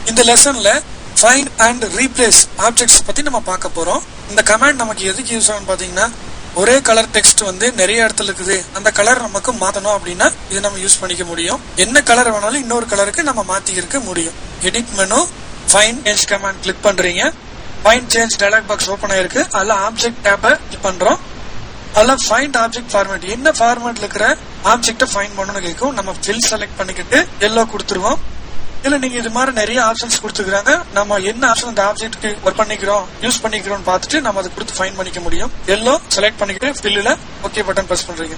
இந்த லெசன்ல find and replace objects பத்தி நம்ம பார்க்க போறோம். இந்த கமாண்ட் நமக்கு எதுக்கு யூஸ் ஆகும் பாத்தீங்கன்னா, ஒரே கலர் டெக்ஸ்ட் வந்து நிறைய இடத்துல இருக்குது, அந்த கலர் நமக்கு மாத்தணும் அப்படின்னா இது நம்ம யூஸ் பண்ணிக்க முடியும். என்ன கலர் வேணாலும் இன்னொரு கலருக்கு நம்ம மாத்திக்க முடியும். Edit menu, find change command click பண்றீங்க. Find change dialog box open ஆயிருக்கு. அதுல ஆப்ஜெக்ட் டேபை கிளிக் பண்றோம். அதுல ஃபைண்ட் ஆப்ஜெக்ட் ஃபார்மேட், என்ன ஃபார்மேட்ல இருக்கிற ஆப்ஜெக்ட ஃபைண்ட் பண்ணணும்னு கேட்கும். நம்ம ஃபில் செலக்ட் பண்ணிக்கிட்டு எல்லோ கொடுத்துருவோம். இல்ல நீங்க இது மாதிரி நிறைய ஆப்ஷன்ஸ் கொடுத்துக்கிறாங்க. நம்ம என்ன ஆப்ஷன் அந்த ஆப்ஜெக்ட்டுக்கு ஒர்க் பண்ணிக்கிறோம் யூஸ் பண்ணிக்கிறோம் பார்த்துட்டு நம்ம அதை கொடுத்து ஃபைண்ட் பண்ணிக்க முடியும். எல்லோ செலக்ட் பண்ணிக்கிட்டு ஃபில்ல ஓகே பட்டன் பிரஸ் பண்றீங்க.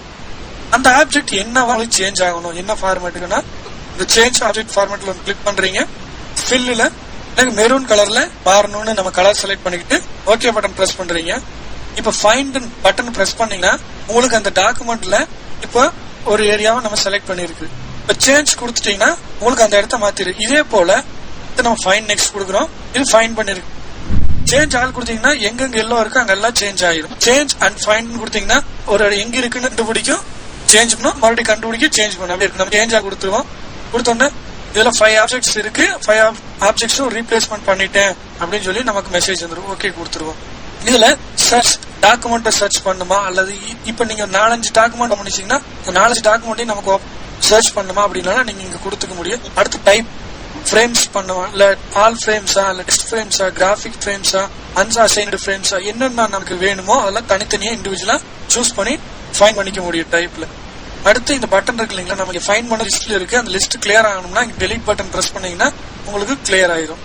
அந்த ஆப்ஜெக்ட் என்னவா சேஞ்ச் ஆகணும், என்ன ஃபார்மேட்டுக்குன்னா இந்த சேஞ்ச் ஆப்ஜெக்ட் ஃபார்மேட்ல கிளிக் பண்றீங்க. ஃபில்ல மெரூன் கலர்ல மாறணும்னு நம்ம கலர் செலக்ட் பண்ணிக்கிட்டு ஓகே பட்டன் பிரஸ் பண்றீங்க. இப்ப ஃபைண்ட் பட்டன் பிரஸ் பண்ணீங்கன்னா உங்களுக்கு அந்த டாக்குமெண்ட்ல இப்ப ஒரு ஏரியாவை நம்ம செலக்ட் பண்ணிருக்கு. இப்ப சேஞ்ச் கொடுத்துட்டீங்கன்னா உங்களுக்கு அந்த இடத்த மாத்திருக்கு. இதே போல நம்ம ஃபைண்ட் நெக்ஸ்ட் கொடுக்குறோம். இது ஃபைண்ட் பண்ணிருக்கு. சேஞ்ச் ஆல் கொடுத்தீங்கன்னா எங்கெங்க எல்லாம் இருக்கு அங்கெல்லாம் சேஞ்ச் ஆயிரும். சேஞ்ச் அண்ட் ஃபைண்ட் கொடுத்தீங்கன்னா ஒரு எங்க இருக்குன்னு கண்டுபிடிக்கும், சேஞ்ச் பண்ணும், மறுபடியும் கண்டுபிடிக்கும், சேஞ்ச் பண்ணும். அப்படி இருக்கு. நம்ம சேஞ்ச் ஆல் கொடுத்துருவோம். கொடுத்தோன்னே இதுல 5 ஆப்ஜெக்ட்ஸ் இருக்கு, 5 ஆப்ஜெக்ட்ஸும் ரீப்ளேஸ்மெண்ட் பண்ணிட்டேன் அப்படின்னு சொல்லி நமக்கு மெசேஜ் வந்துடும். ஓகே கொடுத்துருவோம். இதுல சர்ச் டாக்குமெண்ட் சர்ச் பண்ணுமா, அல்லது இப்ப நீங்க 4-5 டாக்குமெண்ட் பண்ணிச்சீங்கன்னா 4 டாக்குமெண்ட்டையும் நமக்கு சர்ச் பண்ணுமா அப்படின்னா நீங்க இங்க கொடுத்துக்க முடியும். அடுத்து டைப் ஃப்ரேம்ஸ் பண்ணுவா, இல்ல ஆல் ஃப்ரேம்ஸா, இல்ல டெக்ஸ்ட் ஃப்ரேம்ஸா, கிராஃபிக் ஃப்ரேம்ஸா, அன்அசைன்டு ஃப்ரேம்ஸா, என்னென்ன நமக்கு வேணுமோ அதெல்லாம் தனித்தனியா இண்டிவிஜுவலா சூஸ் பண்ணி ஃபைண்ட் பண்ணிக்க முடியும் டைப்ல. அடுத்து இந்த பட்டன் இருக்கு இல்லைங்களா, நமக்கு ஃபைண்ட் பண்ண லிஸ்ட்ல இருக்கு. அந்த லிஸ்ட் கிளியர் ஆகணும்னா டெலிட் பட்டன் பிரஸ் பண்ணீங்கன்னா உங்களுக்கு கிளியர் ஆயிரும்.